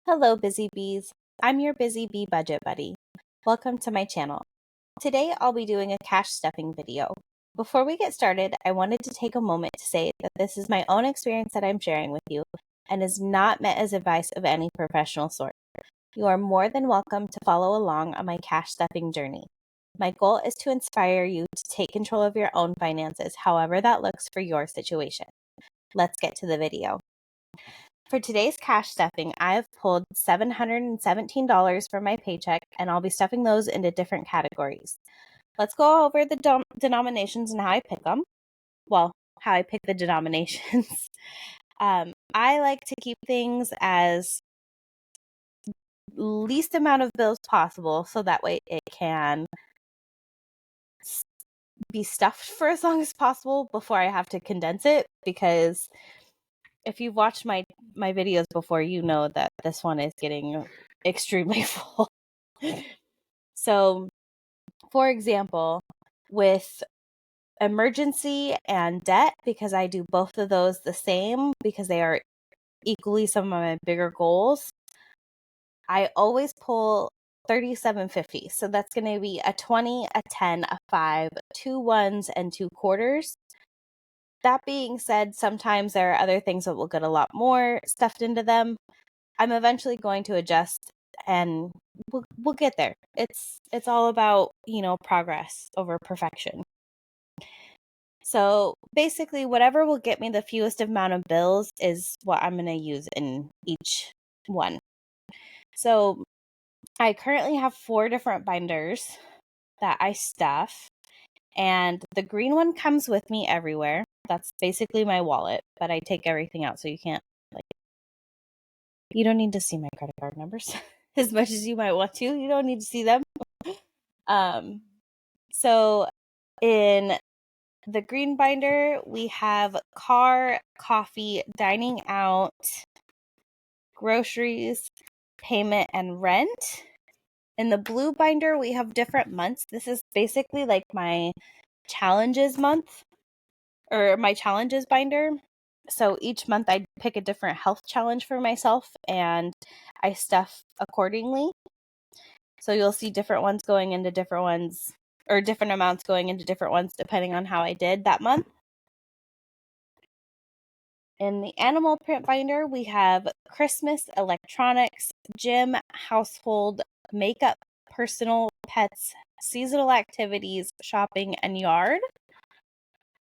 Hello, busy bees. I'm your busy bee budget buddy. Welcome to my channel. Today I'll be doing a cash stuffing video. Before we get started, I wanted to take a moment to say that this is my own experience that I'm sharing with you and is not meant as advice of any professional sort. You are more than welcome to follow along on my cash stuffing journey. My goal is to inspire you to take control of your own finances, however that looks for your situation. Let's get to the video. For today's cash stuffing, I have pulled $717 from my paycheck, and I'll be stuffing those into different categories. Let's go over the denominations and how I pick them. Well, how I pick the denominations. I like to keep things as least amount of bills possible, so that way it can be stuffed for as long as possible before I have to condense it, because if you've watched my videos before, you know that this one is getting extremely full. So, for example, with emergency and debt, because I do both of those the same because they are equally some of my bigger goals, I always pull $37.50. So that's going to be a 20, a 10, a 5, 2 ones, and 2 quarters. That being said, sometimes there are other things that will get a lot more stuffed into them. I'm eventually going to adjust, and we'll get there. It's all about, progress over perfection. So basically, whatever will get me the fewest amount of bills is what I'm going to use in each one. So I currently have 4 different binders that I stuff, and the green one comes with me everywhere. That's basically my wallet, but I take everything out, so you can't, you don't need to see my credit card numbers as much as you might want to. You don't need to see them. So in the green binder, we have car, coffee, dining out, groceries, payment, and rent. In the blue binder, we have different months. This is basically like my challenges month, or my challenges binder. So each month I pick a different health challenge for myself and I stuff accordingly. So you'll see different ones going into different ones, or different amounts going into different ones depending on how I did that month. In the animal print binder, we have Christmas, electronics, gym, household, makeup, personal, pets, seasonal activities, shopping, and yard.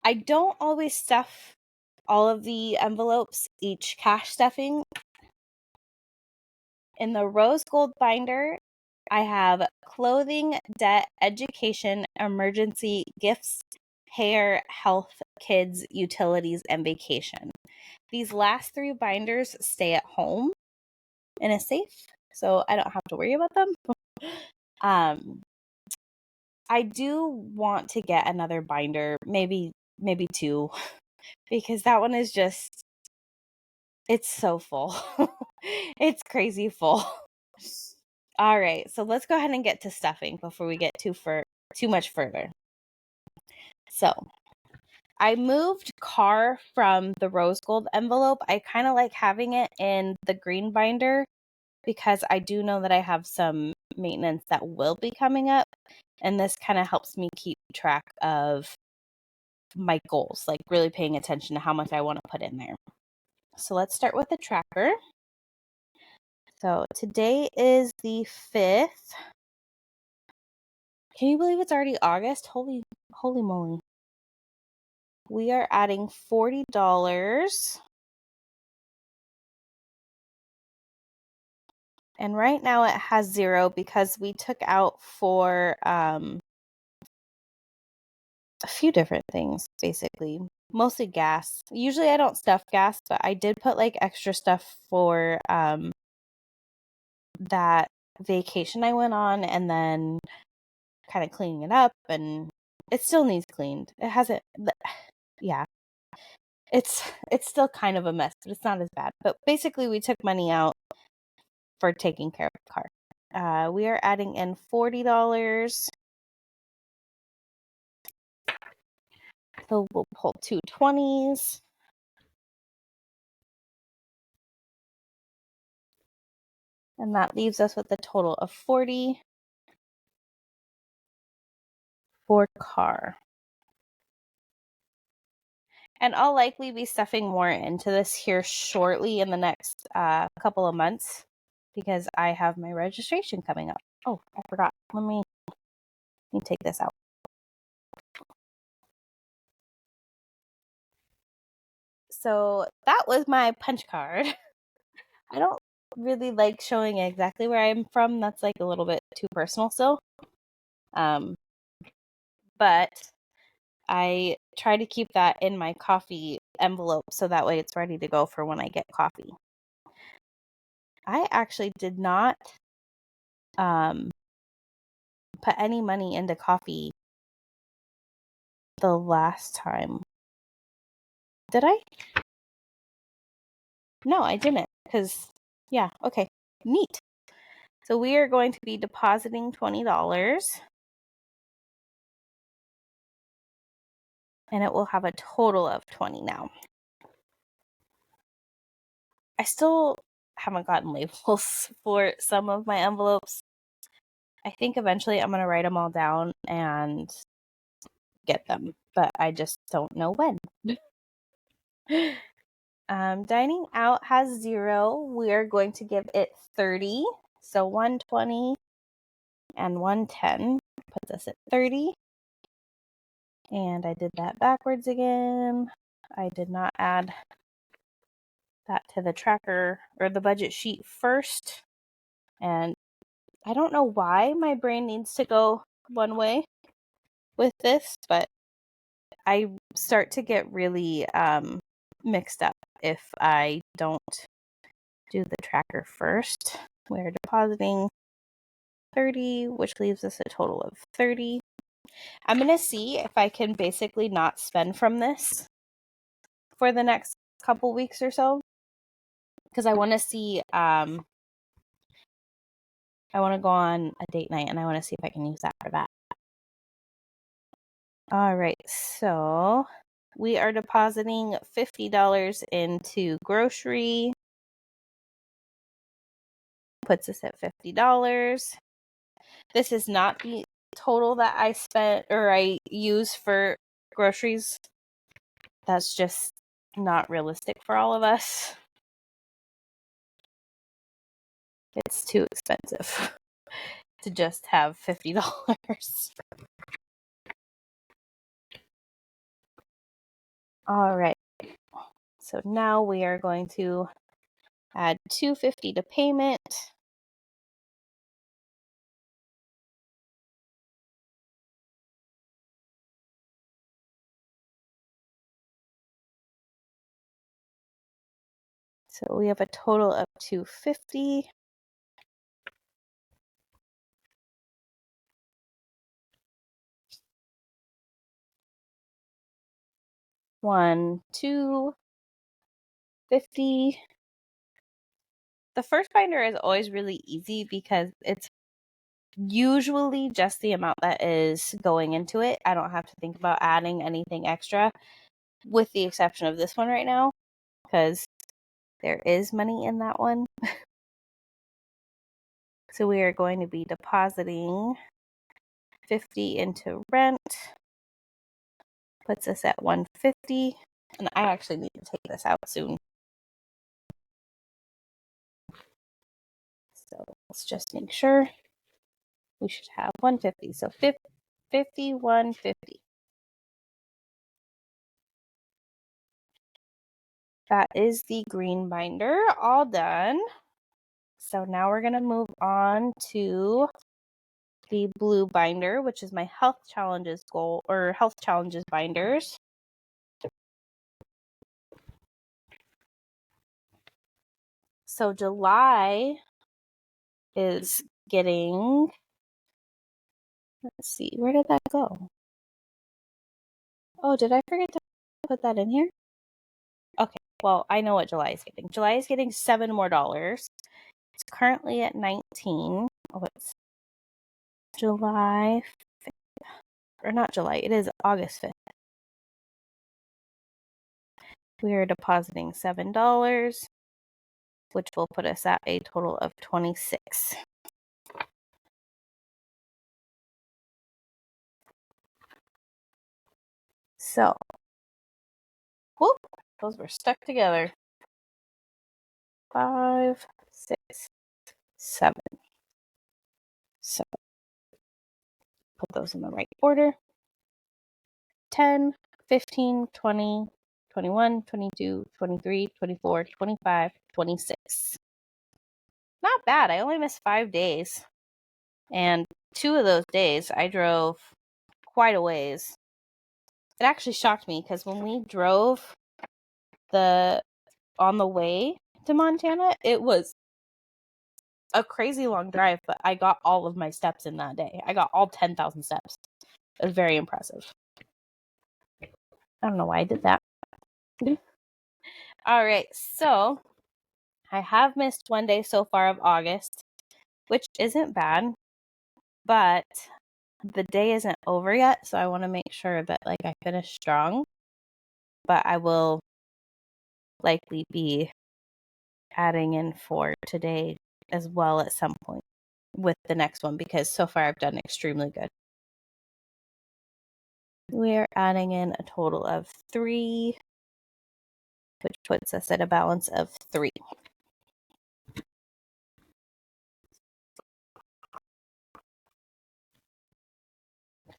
I don't always stuff all of the envelopes each cash stuffing. In the rose gold binder, I have clothing, debt, education, emergency, gifts, hair, health, kids, utilities, and vacation. These last 3 binders stay at home in a safe, so I don't have to worry about them. I do want to get another binder, maybe 2, because that one is just, it's so full. It's crazy full. All right, so let's go ahead and get to stuffing before we get too much further. So I moved car from the rose gold envelope. I kind of like having it in the green binder because I do know that I have some maintenance that will be coming up, and this kind of helps me keep track of my goals, like really paying attention to how much I want to put in there. So let's start with the tracker. So today is the 5th. Can you believe it's already August? Holy moly. We are adding $40. And right now it has 0 because we took out for a few different things, basically. Mostly gas. Usually I don't stuff gas, but I did put like extra stuff for that vacation I went on, and then kind of cleaning it up, and it still needs cleaned. It hasn't, yeah. It's still kind of a mess, but it's not as bad. But basically we took money out for taking care of the car. We are adding in $40. So we'll pull 2 20s. And that leaves us with a total of 40 for car. And I'll likely be stuffing more into this here shortly in the next couple of months because I have my registration coming up. Oh, I forgot. Let me take this out. So that was my punch card. I don't really like showing exactly where I'm from. That's like a little bit too personal still. But I try to keep that in my coffee envelope so that way it's ready to go for when I get coffee. I actually did not put any money into coffee the last time. Did I? No, I didn't. Because, yeah, okay. Neat. So we are going to be depositing $20. And it will have a total of 20 now. I still haven't gotten labels for some of my envelopes. I think eventually I'm going to write them all down and get them, but I just don't know when. Dining out has 0. We're going to give it 30. So 120 and 110 puts us at 30. And I did that backwards again. I did not add that to the tracker or the budget sheet first. And I don't know why my brain needs to go one way with this, but I start to get really mixed up if I don't do the tracker first. We're depositing 30, which leaves us a total of 30. I'm going to see if I can basically not spend from this for the next couple weeks or so, because I want to see, I want to go on a date night and I want to see if I can use that for that. All right, so we are depositing $50 into grocery. Puts us at $50. This is not the total that I spent or I use for groceries. That's just not realistic for all of us. It's too expensive to just have $50. All right. So now we are going to add $250 to payment. So we have a total of $250. $250. The first binder is always really easy because it's usually just the amount that is going into it. I don't have to think about adding anything extra, with the exception of this one right now, because there is money in that one. So we are going to be depositing 50 into rent. Puts us at 150. And I actually need to take this out soon. So let's just make sure. We should have 150. So 50, 150. That is the green binder all done. So now we're going to move on to the blue binder, which is my health challenges goal or health challenges binders. So July is getting, let's see, where did that go? Oh, did I forget to put that in here? Okay, well, I know what July is getting. July is getting $7 more. It's currently at 19. Oh, it's July 5th. Or not July, it is August 5th. We are depositing $7. which will put us at a total of 26. So, whoop, those were stuck together. 5, 6, 7. So, put those in the right order. 10, 15, 20, 21, 22, 23, 24, 25, 26. Not bad. I only missed 5 days. And 2 of those days, I drove quite a ways. It actually shocked me because when we drove on the way to Montana, it was a crazy long drive, but I got all of my steps in that day. I got all 10,000 steps. It was very impressive. I don't know why I did that. All right, so I have missed 1 day so far of August, which isn't bad, but the day isn't over yet, so I want to make sure that I finish strong. But I will likely be adding in for today as well at some point with the next one, because so far I've done extremely good. We are adding in a total of 3, which puts us at a balance of 3.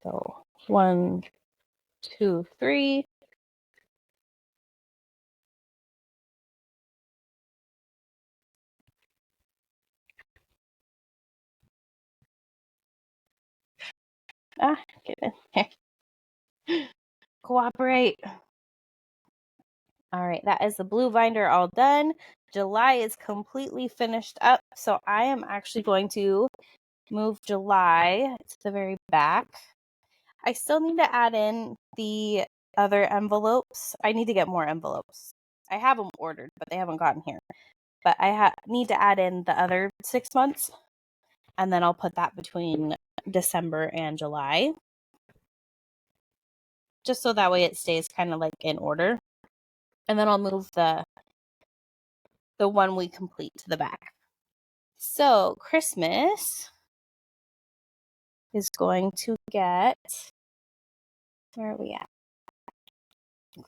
So 1, 2, 3. Get in there. Cooperate. All right, that is the blue binder all done. July is completely finished up, so I am actually going to move July to the very back. I still need to add in the other envelopes. I need to get more envelopes. I have them ordered, but they haven't gotten here. But I need to add in the other 6 months, and then I'll put that between December and July, just so that way it stays kind of in order. And then I'll move the 1 we complete to the back. So Christmas is going to get, where are we at?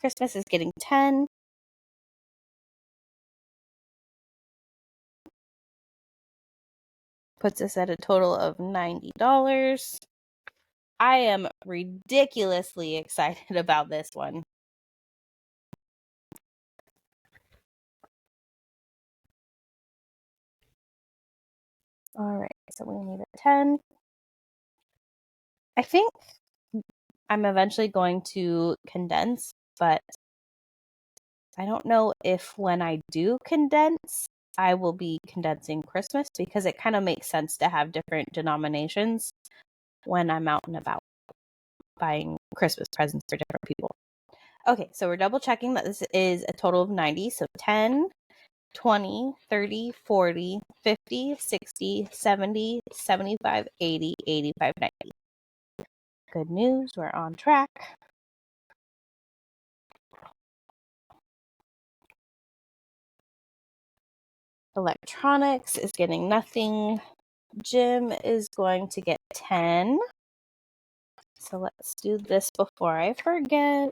Christmas is getting 10. Puts us at a total of $90. I am ridiculously excited about this one. All right, so we need a 10. I think I'm eventually going to condense, but I don't know if when I do condense, I will be condensing Christmas, because it kind of makes sense to have different denominations when I'm out and about buying Christmas presents for different people. Okay, so we're double checking that this is a total of 90. So 10, 20, 30, 40, 50, 60, 70, 75, 80, 85, 90. Good news, we're on track. Electronics is getting nothing. Gym is going to get 10. So let's do this before I forget.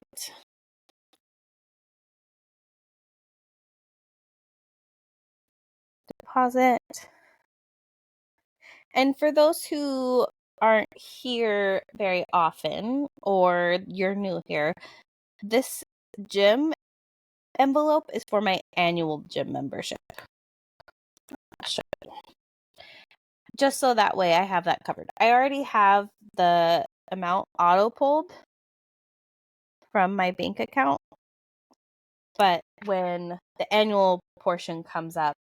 Deposit. And for those who aren't here very often, or you're new here, this gym envelope is for my annual gym membership. Just so that way I have that covered. I already have the amount auto pulled from my bank account, but when the annual portion comes up,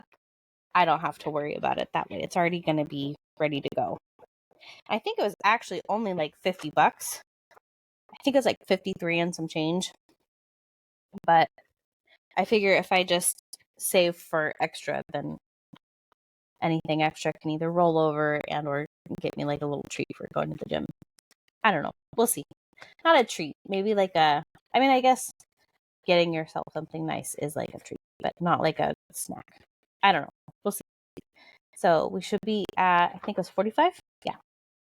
I don't have to worry about it that way. It's already going to be ready to go. I think it was actually only $50. I think it was 53 and some change. But I figure if I just save for extra, then anything extra can either roll over and or get me a little treat for going to the gym. I don't know. We'll see. Not a treat. Maybe I guess getting yourself something nice is a treat, but not a snack. I don't know. We'll see. So we should be at, I think it was 45. Yeah.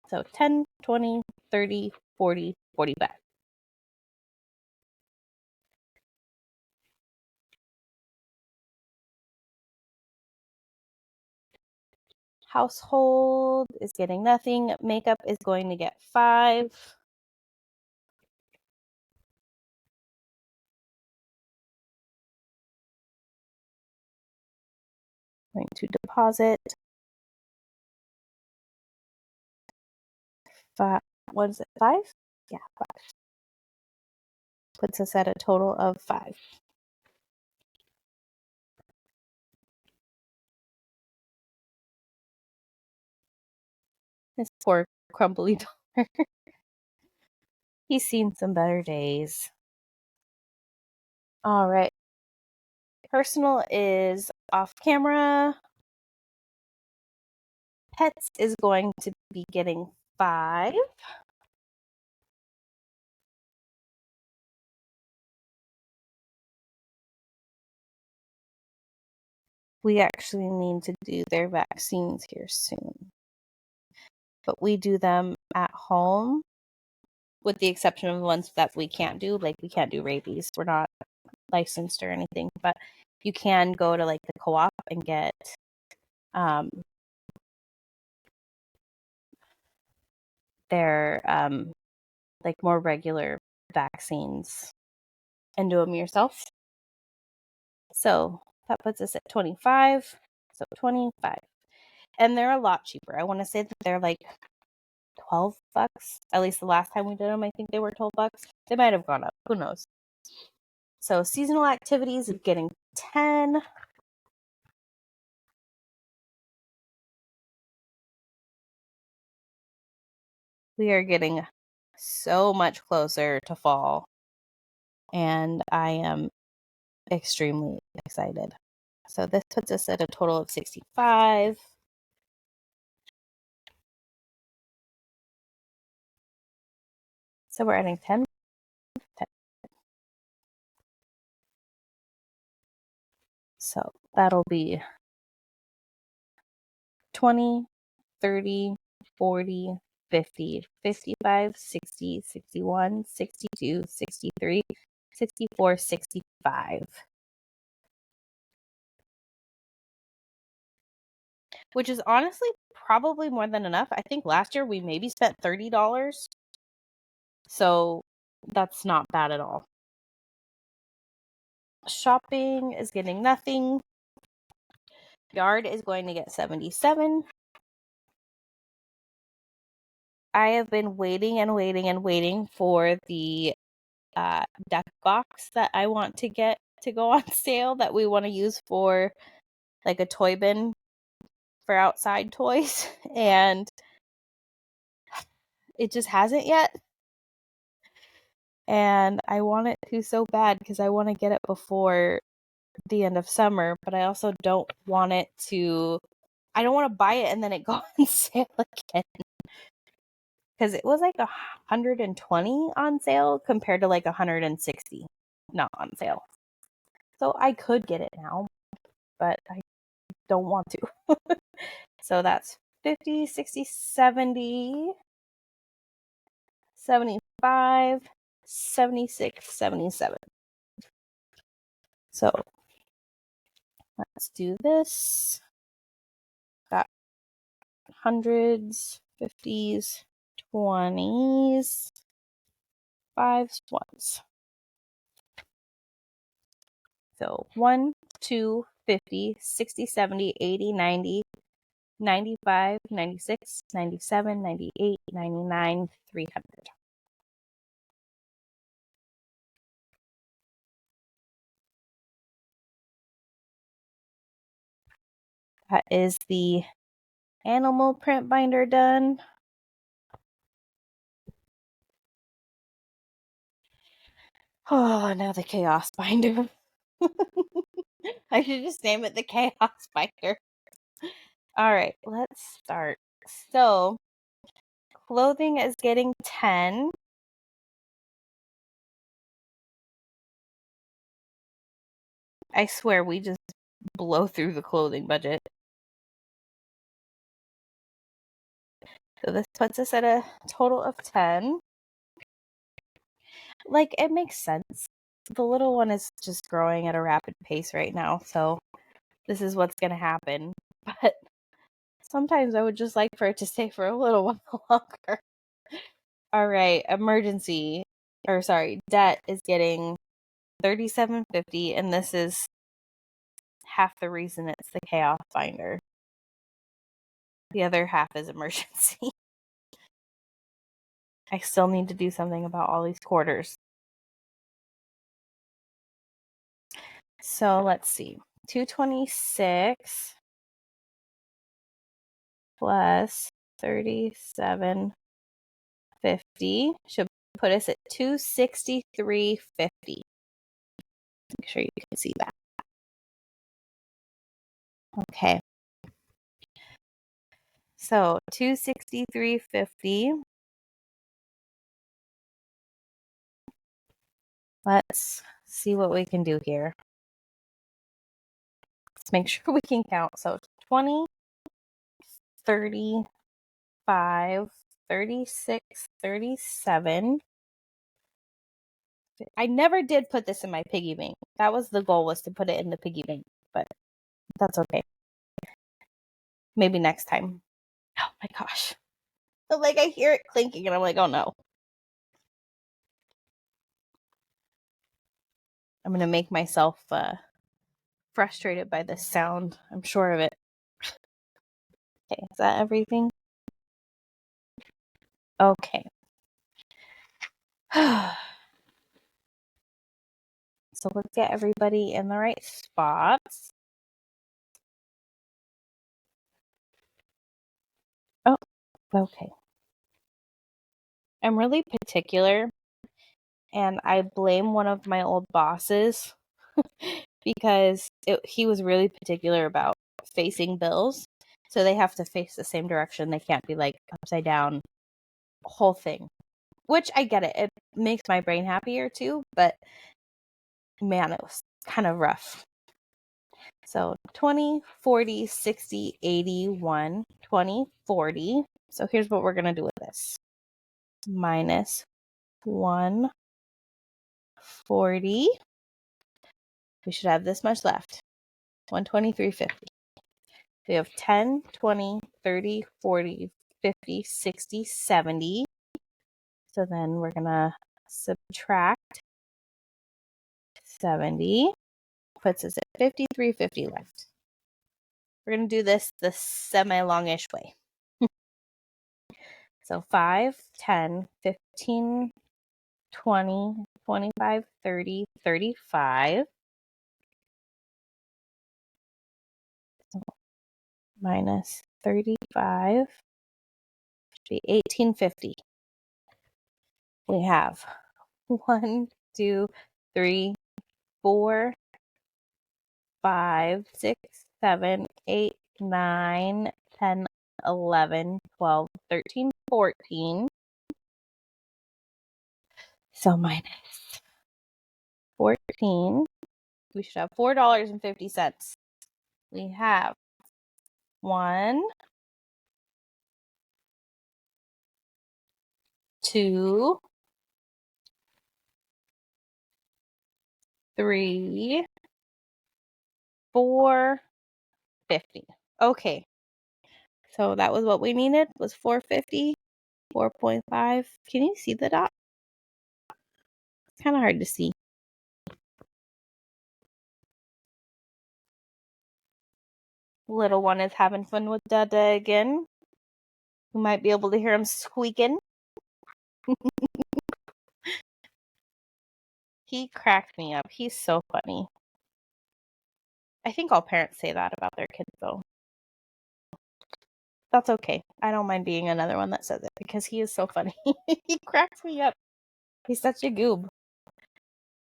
So 10, 20, 30, 40, 45. Household is getting nothing. Makeup is going to get 5. Going to deposit 5. What is it? 5? Yeah, 5. Puts us at a total of 5. This poor crumbly dollar. He's seen some better days. All right. Personal is off camera. Pets is going to be getting 5. We actually need to do their vaccines here soon. But we do them at home, with the exception of the ones that we can't do. Like, we can't do rabies. We're not licensed or anything. But you can go to, like, the co-op and get their, like, more regular vaccines and do them yourself. So that puts us at 25. So 25. And they're a lot cheaper. I want to say that they're like $12. At least the last time we did them, I think they were $12. They might have gone up. Who knows? So seasonal activities is getting 10. We are getting so much closer to fall. And I am extremely excited. So this puts us at a total of 65. So we're adding 10. So that'll be 20, 30, 40, 50, 55, 60, 61, 62, 63, 64, 65. Which is honestly probably more than enough. I think last year we maybe spent $30. So that's not bad at all. Shopping is getting nothing. Yard is going to get 77. I have been waiting and waiting and waiting for the deck box that I want to get to go on sale, that we want to use for like a toy bin for outside toys, and it just hasn't yet. And I want it to so bad because I want to get it before the end of summer, but I also don't want it to, I don't want to buy it and then it go on sale again. Because it was like 120 on sale compared to like 160 not on sale. So I could get it now, but I don't want to. So that's 50, 60, 70, 75, 76, 77. So let's do this. Got hundreds, 50s, 20s, 5s, 1s. So 1, 2, 50, 60, 70, 80, 90, 95, 96, 97, 98, 99, 300. That is the animal print binder done. Oh, now the chaos binder. I should just name it the chaos binder. All right, let's start. So, clothing is getting 10. I swear we just blow through the clothing budget. So this puts us at a total of 10. Like, it makes sense. The little one is just growing at a rapid pace right now, so this is what's going to happen. But sometimes I would just like for it to stay for a little while longer. All right, debt is getting $37.50, and this is half the reason it's the chaos binder. The other half is emergency. I still need to do something about all these quarters. So let's see. 226 plus 37.50 should put us at 263.50. Make sure you can see that. Okay. So 263.50. Let's see what we can do here. Let's make sure we can count. So 20, 35, 36, 37. I never did put this in my piggy bank. That was the goal, was to put it in the piggy bank, but that's okay. Maybe next time. Oh my gosh. Like, I hear it clinking and I'm like, oh no. I'm going to make myself frustrated by this sound. I'm sure of it. Okay, is that everything? Okay. So let's get everybody in the right spots. Oh, okay. I'm really particular, and I blame one of my old bosses because he was really particular about facing bills. So they have to face the same direction. They can't be like upside down, whole thing. Which I get it. It makes my brain happier too, but man, it was kind of rough. So 20, 40, 60, 81, 20, 40. So here's what we're going to do with this. Minus 140. We should have this much left. 123.50. We have 10, 20, 30, 40, 50, 60, 70. So then we're going to subtract 70. Puts us at 53.50 left. We're going to do this the semi-longish way. So 5, 10, 15, 20, 25, 30, 35. So minus 35 should be 18.50. We have 1, 2, 3, 4, 5, 6, 7, 8, 9, 10, 11, 12, 13, 14. So minus 14. We should have $4.50. We have 1, 2, 3, 4, 50. Okay. So that was what we needed, was 450, 4.5. Can you see the dot? It's kind of hard to see. Little one is having fun with Dada again. You might be able to hear him squeaking. He cracked me up. He's so funny. I think all parents say that about their kids, though. That's okay. I don't mind being another one that says it because he is so funny. He cracks me up. He's such a goob.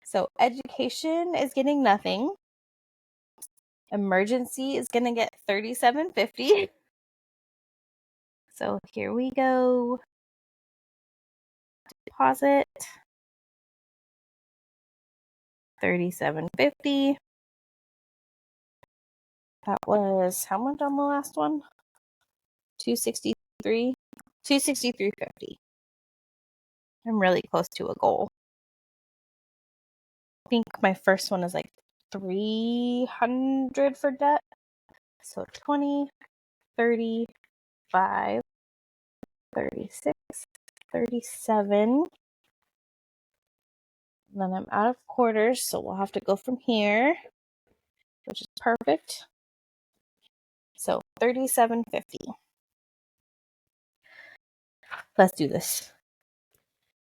So education is getting nothing. Emergency is going to get $37.50. So here we go. Deposit. $37.50. That was how much on the last one? 263? 263.50. I'm really close to a goal. I think my first one is like 300 for debt. So 20, 35, 36, 37. And then I'm out of quarters, so we'll have to go from here, which is perfect. So 37.50. Let's do this.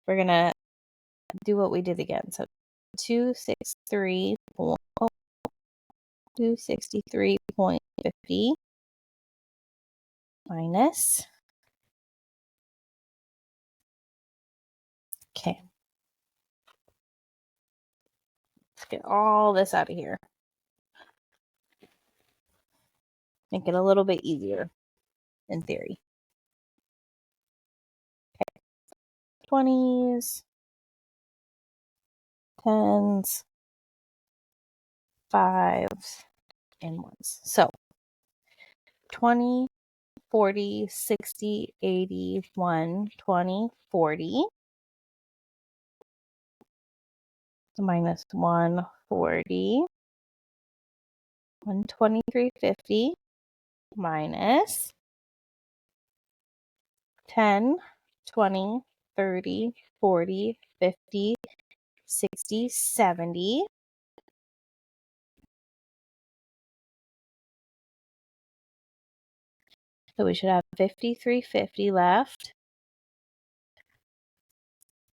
We're gonna do what we did again. So 263.50 minus. Okay. Let's get all this out of here. Make it a little bit easier in theory. Okay. 20s, 10s, 5s, and 1s. So 20, 40, 60, 80, 1, 20, 40. Minus 140. 123.50 minus 10, 20, 30, 40, 50, 60, 70. So we should have 53.50 left.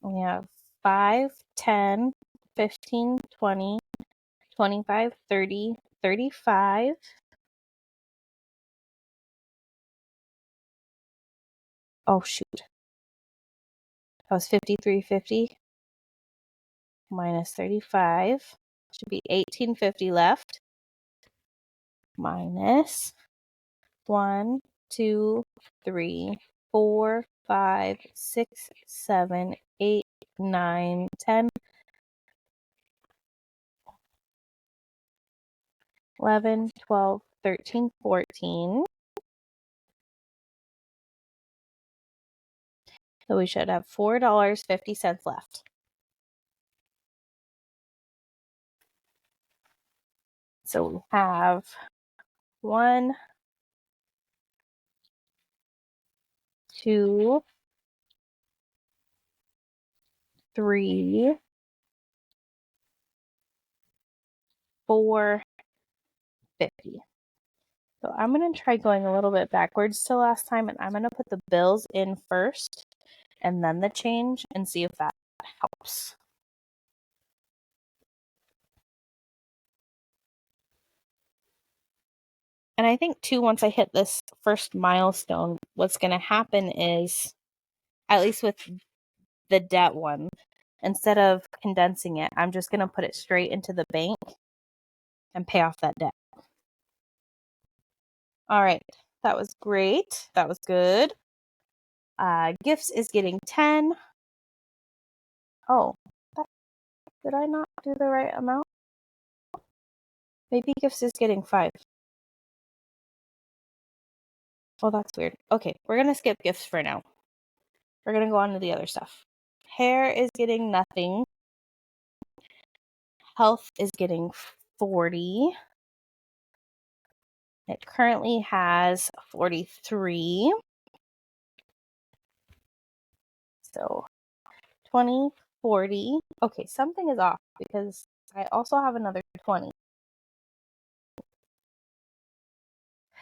We have 5, 10, 15, 20, 25, 30, 35. Oh, shoot. That was 53.50 minus 35. Should be 18.50 left. Minus 1, 2, 3, 4, 5, 6, 7, 8, 9, 10, 11, 12, 13, 14. So we should have $4.50 left. So we have 1, 2, 3, 4, 50. So I'm going to try going a little bit backwards to last time, and I'm going to put the bills in first and then the change and see if that helps. And I think too, once I hit this first milestone, what's going to happen is, at least with the debt one, instead of condensing it, I'm just going to put it straight into the bank and pay off that debt. All right. That was great. That was good. Gifts is getting 10. Oh, did I not do the right amount? Maybe Gifts is getting 5. Oh, that's weird. Okay, we're going to skip Gifts for now. We're going to go on to the other stuff. Hair is getting nothing. Health is getting 40. It currently has 43. So 20, 40. Okay, something is off because I also have another 20.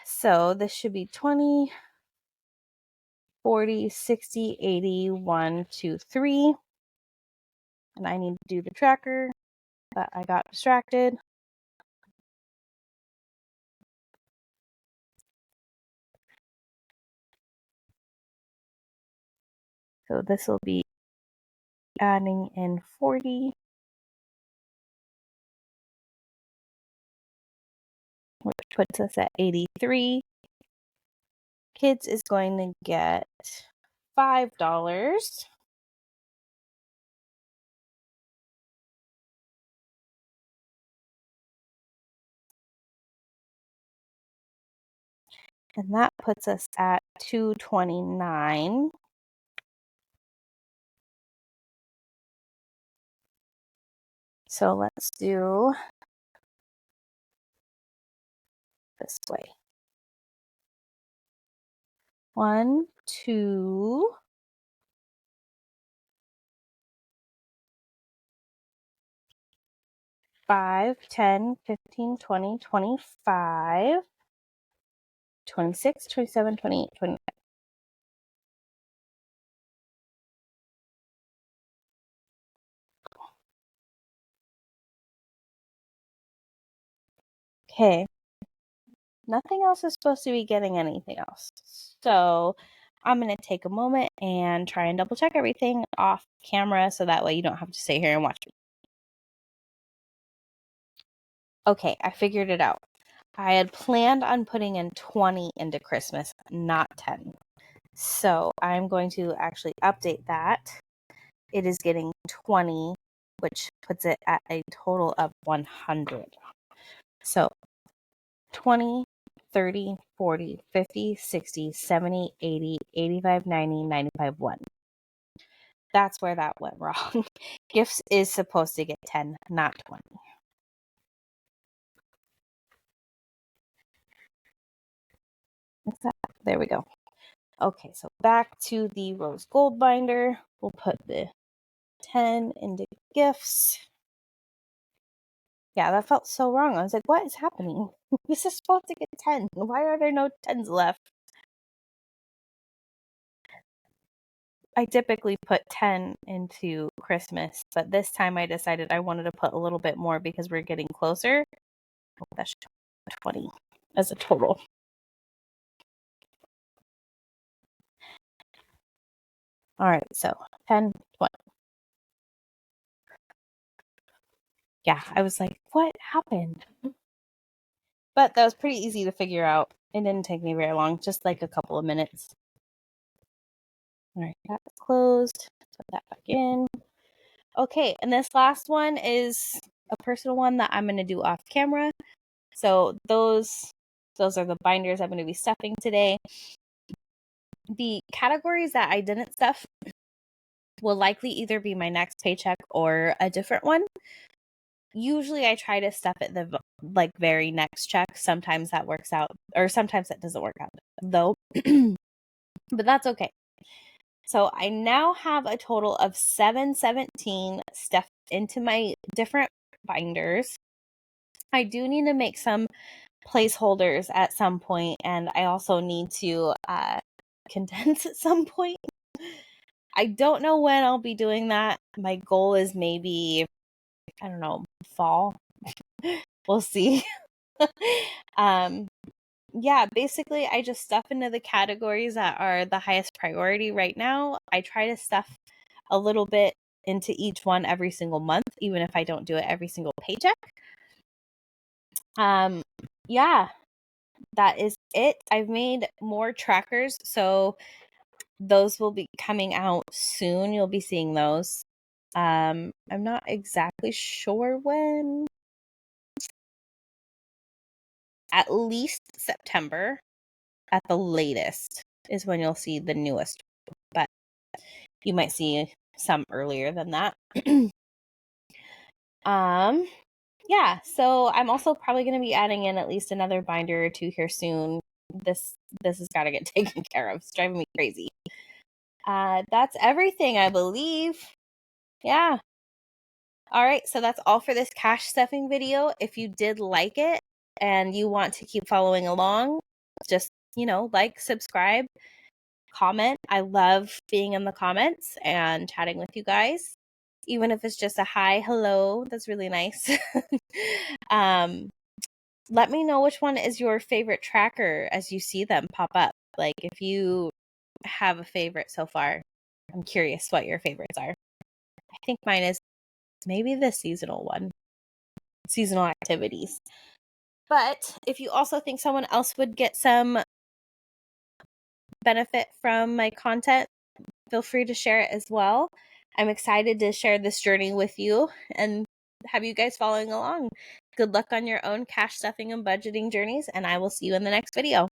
So this should be 20, 40, 60, 80, 1, 2, 3. And I need to do the tracker, but I got distracted. So this will be adding in 40, which puts us at 83. Kids is going to get $5. And that puts us at $229. So let's do this way. 1, 2, 5, 10, 15, 20, 25, 26, 27, 28, 29. Okay. Nothing else is supposed to be getting anything else. So I'm going to take a moment and try and double check everything off camera so that way you don't have to sit here and watch me. Okay, I figured it out. I had planned on putting in 20 into Christmas, not 10. So I'm going to actually update that. It is getting 20, which puts it at a total of 100. So 20, 30, 40, 50, 60, 70, 80, 85, 90, 95, 1. That's where that went wrong. Gifts is supposed to get 10, not 20. There we go. Okay, so back to the rose gold binder. We'll put the 10 into gifts. Yeah, that felt so wrong. I was like, what is happening? This is supposed to get 10. Why are there no 10s left? I typically put 10 into Christmas, but this time I decided I wanted to put a little bit more because we're getting closer. Oh, that's 20 as a total. All right, so 10, 20. Yeah, I was like, what happened? But that was pretty easy to figure out. It didn't take me very long, just like a couple of minutes. All right, that's closed. Put that back in. Okay, and this last one is a personal one that I'm going to do off camera. So those are the binders I'm going to be stuffing today. The categories that I didn't stuff will likely either be my next paycheck or a different one. Usually I try to stuff it the very next check. Sometimes that works out, or sometimes that doesn't work out though. But that's okay. So I now have a total of 717 stuffed into my different binders. I do need to make some placeholders at some point, and I also need to condense at some point. I don't know when I'll be doing that. My goal is maybe, I don't know, fall. We'll see. Yeah, basically I just stuff into the categories that are the highest priority right now. I try to stuff a little bit into each one every single month, even if I don't do it every single paycheck. Yeah, that is it. I've made more trackers, so those will be coming out soon. You'll be seeing those. I'm not exactly sure when. At least September, at the latest, is when you'll see the newest. But you might see some earlier than that. Yeah, so I'm also probably going to be adding in at least another binder or two here soon. This has got to get taken care of. It's driving me crazy. That's everything, I believe. Yeah. All right, so that's all for this cash stuffing video. If you did like it and you want to keep following along, just, like, subscribe, comment. I love being in the comments and chatting with you guys. Even if it's just a hi, hello, that's really nice. Let me know which one is your favorite tracker as you see them pop up. Like, if you have a favorite so far, I'm curious what your favorites are. I think mine is maybe the seasonal one, seasonal activities. But if you also think someone else would get some benefit from my content, feel free to share it as well. I'm excited to share this journey with you and have you guys following along. Good luck on your own cash stuffing and budgeting journeys, and I will see you in the next video.